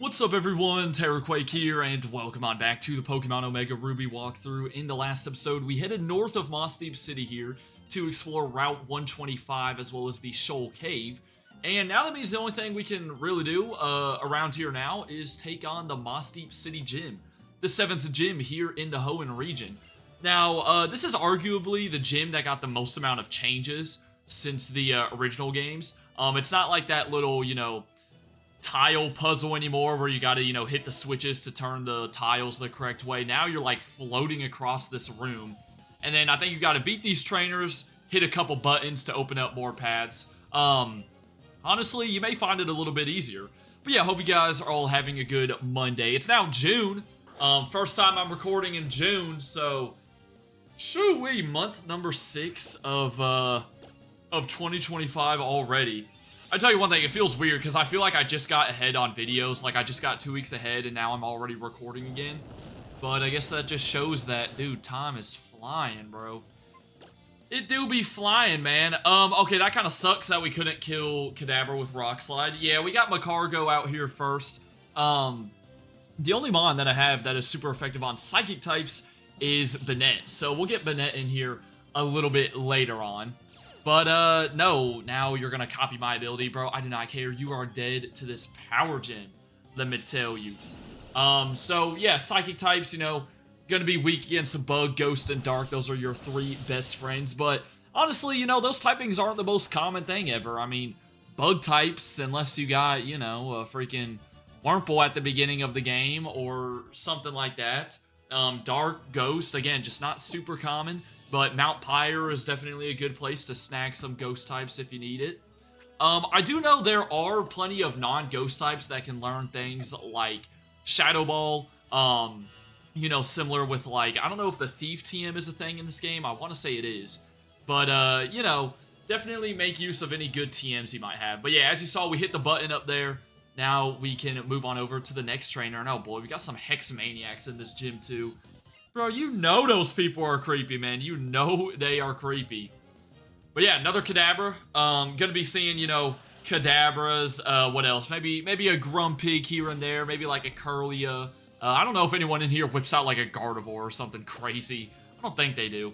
What's up everyone, Terraquake here, and welcome on back to the Pokemon Omega Ruby walkthrough. In the last episode, we headed north of Mossdeep City here to explore Route 125 as well as the Shoal Cave. And now that means the only thing we can really do around here now is take on the Mossdeep City Gym, the 7th gym here in the Hoenn region. Now, this is arguably the gym that got the most amount of changes since the original games. It's not like that little, tile puzzle anymore where you gotta, hit the switches to turn the tiles the correct way. Now you're like floating across this room. And then I think you gotta beat these trainers, hit a couple buttons to open up more paths. Honestly, you may find it a little bit easier. But yeah, hope you guys are all having a good Monday. It's now June. First time I'm recording in June, so shoo-wee, month number 6 of 2025 already. I tell you one thing, it feels weird because I feel like I just got ahead on videos, like I just got 2 weeks ahead and now I'm already recording again. But I guess that just shows that, dude, time is flying, bro. It do be flying, man. Okay, that kind of sucks that we couldn't kill Kadabra with Rock Slide. Yeah, we got Magcargo out here first. The only mon that I have that is super effective on Psychic types is Banette. So we'll get Banette in here a little bit later on. But, no, now you're gonna copy my ability, bro. I do not care. You are dead to this power gem, let me tell you. So, yeah, Psychic types, gonna be weak against Bug, Ghost, and Dark. Those are your 3 best friends. But, honestly, those typings aren't the most common thing ever. I mean, Bug types, unless you got, a freaking Wurmple at the beginning of the game or something like that. Dark, Ghost, again, just not super common. But Mount Pyre is definitely a good place to snag some ghost types if you need it. I do know there are plenty of non-ghost types that can learn things like Shadow Ball. Similar with I don't know if the Thief TM is a thing in this game. I want to say it is. But, definitely make use of any good TMs you might have. But yeah, as you saw, we hit the button up there. Now we can move on over to the next trainer. And oh boy, we got some Hexamaniacs in this gym too. Bro, those people are creepy, man. They are creepy. But yeah, another Kadabra. Gonna be seeing, Kadabras. What else? Maybe a Grumpig here and there. Maybe like a Kirlia. I don't know if anyone in here whips out like a Gardevoir or something crazy. I don't think they do.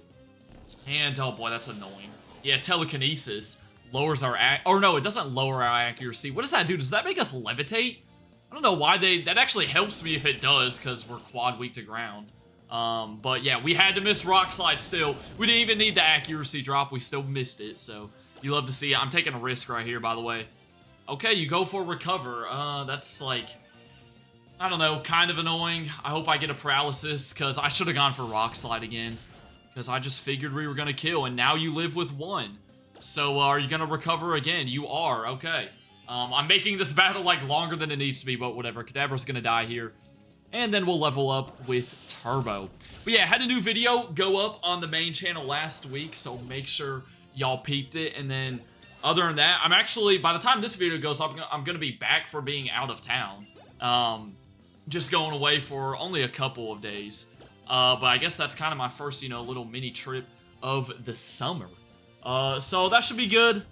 And, oh boy, that's annoying. Yeah, Telekinesis lowers our or no, it doesn't lower our accuracy. What does that do? Does that make us levitate? I don't know why that actually helps me if it does, because we're quad weak to ground. But yeah, we had to miss Rock Slide still. We didn't even need the accuracy drop. We still missed it, so you love to see it. I'm taking a risk right here, by the way. Okay, you go for Recover. That's like, I don't know, kind of annoying. I hope I get a Paralysis, because I should have gone for Rock Slide again, because I just figured we were going to kill, and now you live with 1. So, are you going to Recover again? You are, okay. I'm making this battle, longer than it needs to be, but whatever. Kadabra's going to die here. And then we'll level up with Turbo. But yeah, had a new video go up on the main channel last week, so make sure y'all peeped it. And then, other than that, I'm actually, by the time this video goes up, I'm going to be back for being out of town. Just going away for only a couple of days. But I guess that's kind of my first, little mini trip of the summer. So that should be good.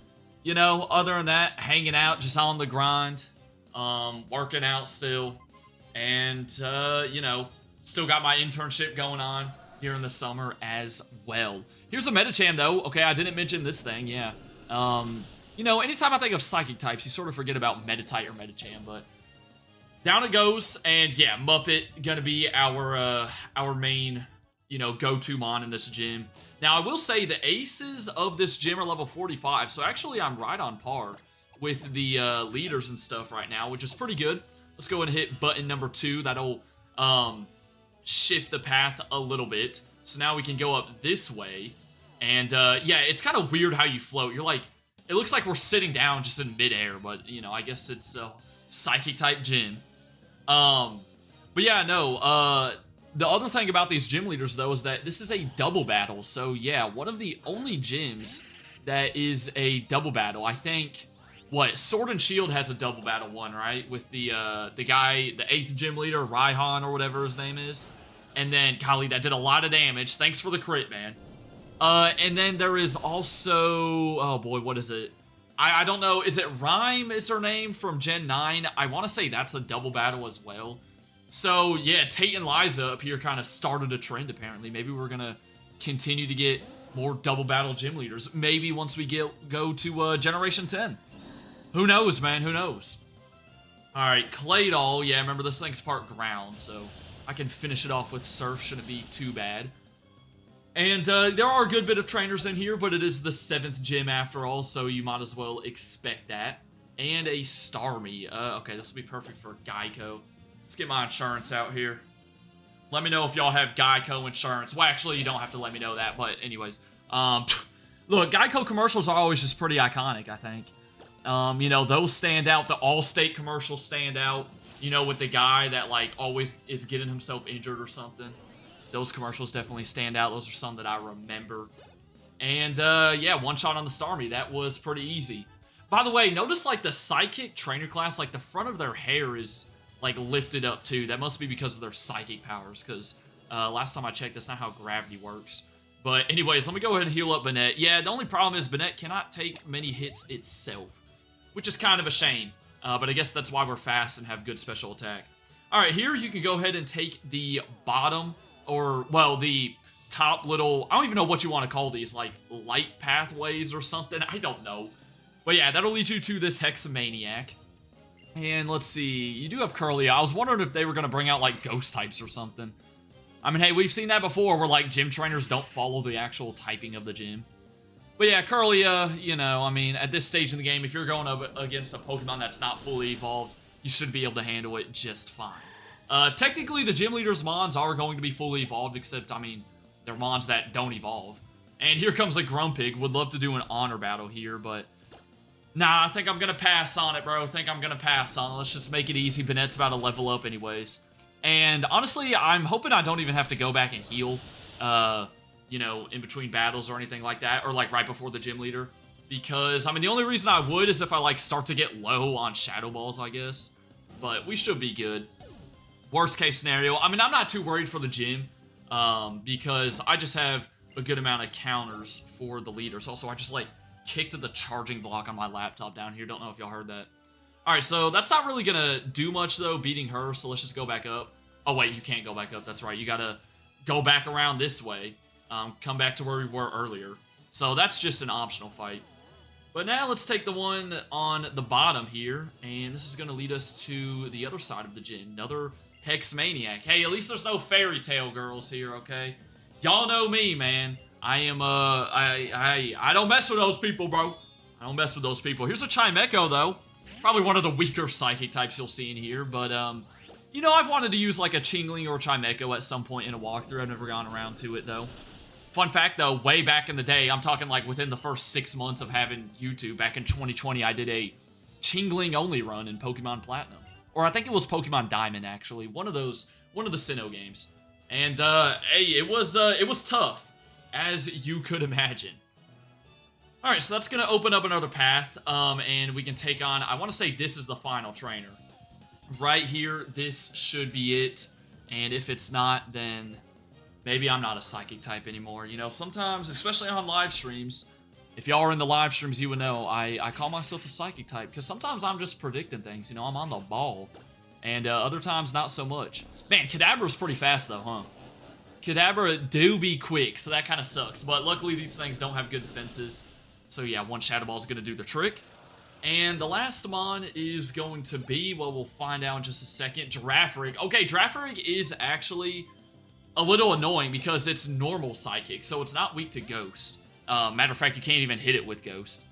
Other than that, hanging out, just on the grind. Working out still. And, still got my internship going on here in the summer as well. Here's a Medicham, though. Okay, I didn't mention this thing, yeah. Anytime I think of Psychic types, you sort of forget about Meditite or Medicham, but down it goes. And, yeah, Muppet gonna be our main, go-to mon in this gym. Now, I will say the aces of this gym are level 45, so actually I'm right on par with the leaders and stuff right now, which is pretty good. Let's go ahead and hit button number 2. That'll shift the path a little bit. So now we can go up this way. And yeah, it's kind of weird how you float. You're like, it looks like we're sitting down just in midair, but I guess it's a Psychic type gym. But yeah, no, the other thing about these gym leaders though is that this is a double battle. So yeah, one of the only gyms that is a double battle. I think Sword and Shield has a double battle one, right? With the guy, the 8th gym leader, Raihan or whatever his name is. And then, golly, that did a lot of damage. Thanks for the crit, man. And then there is also, oh boy, what is it? I don't know. Is it Rhyme is her name from Gen 9? I want to say that's a double battle as well. So, yeah, Tate and Liza up here kind of started a trend, apparently. Maybe we're going to continue to get more double battle gym leaders. Maybe once we go to Generation 10. Who knows, man? Who knows? All right, Claydol. Yeah, remember this thing's part ground, so I can finish it off with Surf. Shouldn't be too bad. And there are a good bit of trainers in here, but it is the 7th gym after all, so you might as well expect that. And a Starmie. Okay, this will be perfect for Geico. Let's get my insurance out here. Let me know if y'all have Geico insurance. Well, actually, you don't have to let me know that, but anyways. Look, Geico commercials are always just pretty iconic, I think. You know, those stand out. The Allstate commercials stand out. You know, with the guy that, like, always is getting himself injured or something. Those commercials definitely stand out. Those are some that I remember. And, yeah, one shot on the Starmie. That was pretty easy. By the way, notice, like, the Psychic trainer class, like, the front of their hair is, like, lifted up, too. That must be because of their Psychic powers, because last time I checked, that's not how gravity works. But anyways, let me go ahead and heal up Banette. Yeah, the only problem is Banette cannot take many hits itself, which is kind of a shame. But I guess that's why we're fast and have good special attack. All right, here you can go ahead and take the bottom... or, well, the top little, I don't even know what you want to call these, like, light pathways or something, I don't know. But yeah, that'll lead you to this Hexamaniac. And let's see, you do have Kirlia. I was wondering if they were going to bring out, like, ghost types or something. I mean, hey, we've seen that before, where, like, gym trainers don't follow the actual typing of the gym. But yeah, Kirlia, you know, I mean, at this stage in the game, if you're going up against a Pokemon that's not fully evolved, you should be able to handle it just fine. Technically, the gym leaders' mons are going to be fully evolved, except, I mean, they're mons that don't evolve. And here comes a Grumpig. Would love to do an honor battle here, but... Nah, I think I'm gonna pass on it, bro. I think I'm gonna pass on it. Let's just make it easy. Banette's about to level up anyways. And honestly, I'm hoping I don't even have to go back and heal, you know, in between battles or anything like that, or, like, right before the gym leader. Because, I mean, the only reason I would is if I, like, start to get low on Shadow Balls, I guess. But we should be good. Worst case scenario, I mean, I'm not too worried for the gym, because I just have a good amount of counters for the leaders. Also, I just, like, kicked the charging block on my laptop down here. Don't know if y'all heard that. Alright, so that's not really gonna do much, though, beating her, so let's just go back up. Oh, wait, you can't go back up. That's right. You gotta go back around this way, come back to where we were earlier. So that's just an optional fight. But now let's take the one on the bottom here, and this is gonna lead us to the other side of the gym. Another Hexamaniac. Hey, at least there's no Fairy Tail girls here, okay? Y'all know me, man. I am, I don't mess with those people, bro. I don't mess with those people. Here's a Chimecho, though. Probably one of the weaker Psychic types you'll see in here, but, you know, I've wanted to use, like, a Chingling or Chimecho at some point in a walkthrough. I've never gone around to it, though. Fun fact, though, way back in the day, I'm talking, like, within the first 6 months of having YouTube, back in 2020, I did a Chingling-only run in Pokemon Platinum. Or I think it was Pokemon Diamond, actually. One of the Sinnoh games. And, hey, it was tough, as you could imagine. Alright, so that's gonna open up another path, and we can take on, I want to say this is the final trainer. Right here, this should be it. And if it's not, then maybe I'm not a Psychic type anymore. You know, sometimes, especially on live streams, if y'all are in the live streams, you would know, I call myself a Psychic type, because sometimes I'm just predicting things, you know, I'm on the ball. And other times, not so much. Man, Kadabra's pretty fast, though, huh? Kadabra do be quick, so that kind of sucks. But luckily, these things don't have good defenses. So yeah, one Shadow Ball is going to do the trick. And the last mon is going to be, well, we'll find out in just a second, Girafarig. Okay, Girafarig is actually a little annoying because it's normal Psychic, so it's not weak to Ghost. Matter of fact, you can't even hit it with Ghost.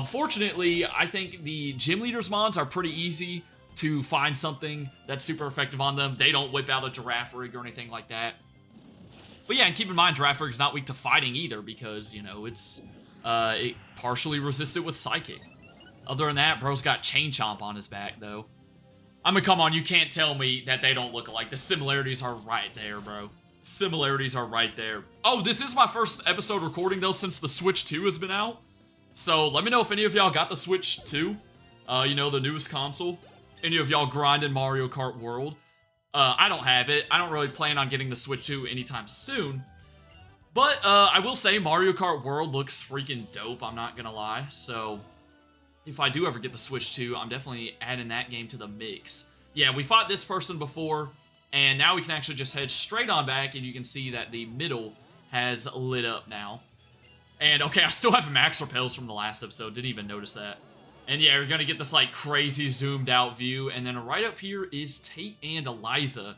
Fortunately, I think the Gym Leaders mons are pretty easy to find something that's super effective on them. They don't whip out a Girafarig or anything like that. But yeah, and keep in mind, Girafarig's not weak to fighting either because, you know, it's it partially resisted with Psychic. Other than that, bro's got Chain Chomp on his back, though. I mean, come on, you can't tell me that they don't look alike. The similarities are right there, bro. Similarities are right there. Oh, this is my first episode recording, though, since the Switch 2 has been out. So let me know if any of y'all got the Switch 2. You know, the newest console. Any of y'all grinding Mario Kart World. I don't have it. I don't really plan on getting the Switch 2 anytime soon. But I will say Mario Kart World looks freaking dope, I'm not gonna lie. So if I do ever get the Switch 2, I'm definitely adding that game to the mix. Yeah, we fought this person before, and now we can actually just head straight on back, and you can see that the middle has lit up now. And, okay, I still have max repels from the last episode. Didn't even notice that. And, yeah, you're going to get this, like, crazy zoomed-out view. And then right up here is Tate and Eliza.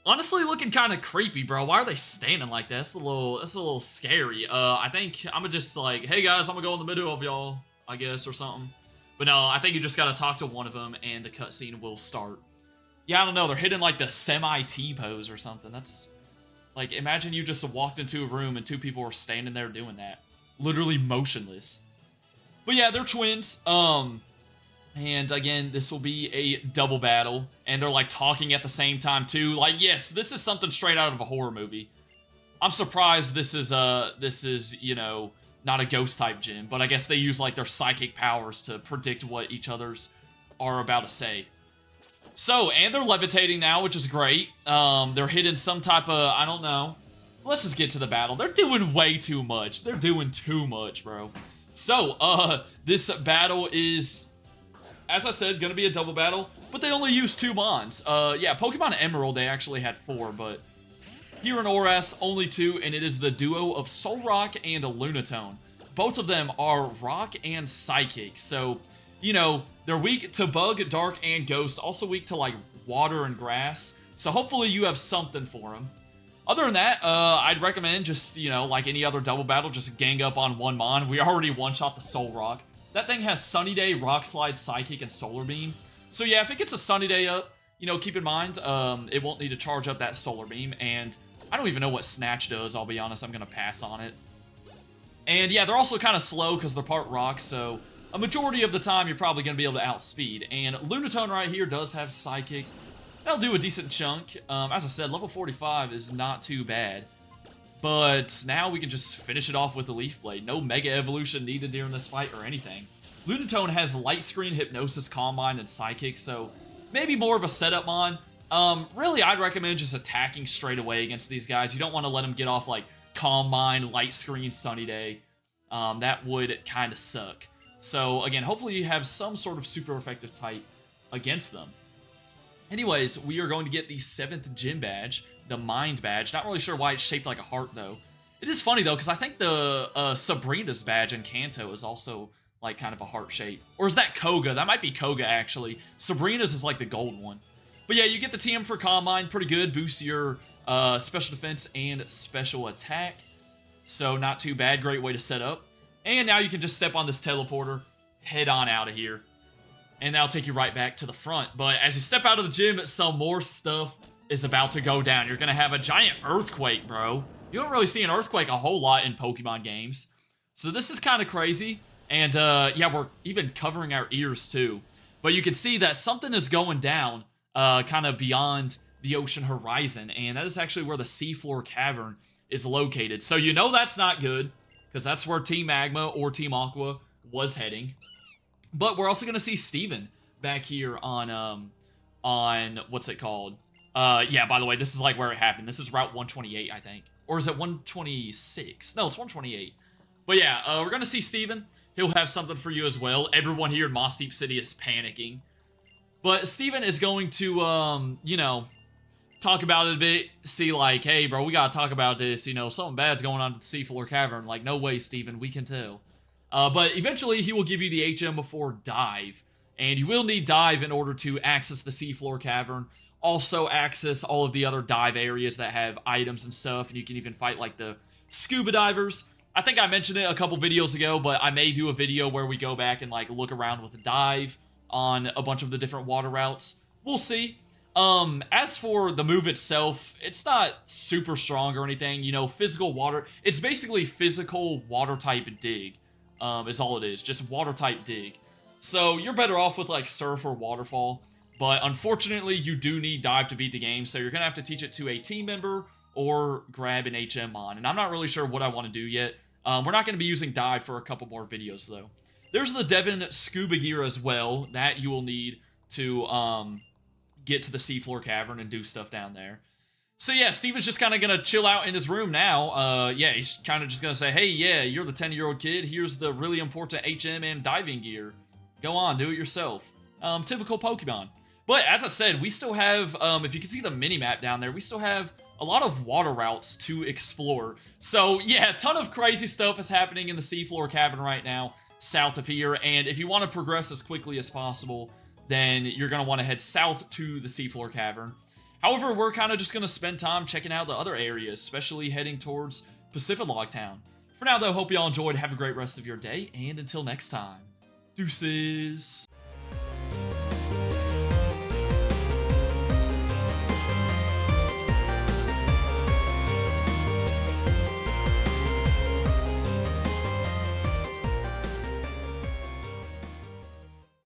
Honestly, looking kind of creepy, bro. Why are they standing like that? That's a little scary. I think I'm gonna just like, hey guys, I'm gonna go in the middle of y'all, I guess, or something. But no, I think you just gotta talk to one of them and the cutscene will start. Yeah, I don't know. They're hitting like the semi-T pose or something. That's like, imagine you just walked into a room and two people were standing there doing that, literally motionless. But yeah, they're twins. And again, this will be a double battle, and they're like talking at the same time too. Like, yes, this is something straight out of a horror movie. I'm surprised this is, you know, not a ghost type gym, but I guess they use like their psychic powers to predict what each other's are about to say. So, and they're levitating now, which is great. They're hitting some type of, I don't know. Let's just get to the battle. They're doing way too much. They're doing too much, bro. So, this battle is, as I said, gonna be a double battle, but they only use 2 Mons. Yeah, Pokemon Emerald, they actually had 4, but here in ORAS, only 2, and it is the duo of Solrock and Lunatone. Both of them are rock and psychic, so, you know, they're weak to bug, dark, and ghost, also weak to, like, water and grass, so hopefully you have something for them. Other than that, I'd recommend just, you know, like any other double battle, just gang up on 1 Mon. We already one-shot the Solrock. That thing has Sunny Day, Rock Slide, Psychic, and Solar Beam. So yeah, if it gets a Sunny Day up, you know, keep in mind, it won't need to charge up that Solar Beam. And I don't even know what Snatch does, I'll be honest. I'm going to pass on it. And yeah, they're also kind of slow because they're part rock, so a majority of the time you're probably going to be able to outspeed. And Lunatone right here does have Psychic. That'll do a decent chunk. As I said, level 45 is not too bad. But now we can just finish it off with the Leaf Blade. No Mega Evolution needed during this fight or anything. Lunatone has Light Screen, Hypnosis, Calm Mind, and Psychic, so maybe more of a setup Mon. Really, I'd recommend just attacking straight away against these guys. You don't want to let them get off, like, Calm Mind, Light Screen, Sunny Day. That would kind of suck. So, again, hopefully you have some sort of super effective type against them. Anyways, we are going to get the 7th gym badge, the Mind badge. Not really sure why it's shaped like a heart, though. It is funny, though, because I think the Sabrina's badge in Kanto is also, like, kind of a heart shape. Or is that Koga? That might be Koga, actually. Sabrina's is, like, the gold one. But yeah, you get the TM for Calm Mind. Pretty good. Boosts your special defense and special attack. So, not too bad. Great way to set up. And now you can just step on this teleporter, head on out of here. And that'll take you right back to the front. But as you step out of the gym, some more stuff is about to go down. You're going to have a giant earthquake, bro. You don't really see an earthquake a whole lot in Pokemon games. So this is kind of crazy. And yeah, we're even covering our ears too. But you can see that something is going down kind of beyond the ocean horizon. And that is actually where the seafloor cavern is located. So you know that's not good, because that's where Team Magma or Team Aqua was heading. But we're also going to see Steven back here on what's it called? Yeah, by the way, this is like where it happened. This is Route 128, I think. Or is it 126? No, it's 128. But yeah, we're going to see Steven. He'll have something for you as well. Everyone here in Moss Deep City is panicking. But Steven is going to, you know, talk about it a bit. See, like, hey, bro, we got to talk about this. You know, something bad's going on at the Seafloor Cavern. Like, no way, Steven, we can tell. But eventually, he will give you the HM before Dive. And you will need Dive in order to access the Seafloor Cavern. Also access all of the other dive areas that have items and stuff. And you can even fight, like, the scuba divers. I think I mentioned it a couple videos ago, but I may do a video where we go back and, like, look around with Dive on a bunch of the different water routes. We'll see. As for the move itself, it's not super strong or anything. You know, physical water. It's basically physical water type dig. Is all it is. Just water type dig. So you're better off with like Surf or Waterfall. But unfortunately, you do need Dive to beat the game. So you're going to have to teach it to a team member or grab an HM on. And I'm not really sure what I want to do yet. We're not going to be using Dive for a couple more videos though. There's the Devon Scuba Gear as well. That you will need to get to the Seafloor Cavern and do stuff down there. So yeah, Steven's just kind of going to chill out in his room now. Yeah, he's kind of just going to say, hey, yeah, you're the 10-year-old kid. Here's the really important HM and diving gear. Go on, do it yourself. Typical Pokemon. But as I said, we still have, if you can see the mini-map down there, we still have a lot of water routes to explore. So yeah, a ton of crazy stuff is happening in the Seafloor Cavern right now, south of here, and if you want to progress as quickly as possible, then you're going to want to head south to the Seafloor Cavern. However, we're kind of just going to spend time checking out the other areas, especially heading towards Pacifidlog Town. For now, though, hope you all enjoyed. Have a great rest of your day, and until next time, deuces.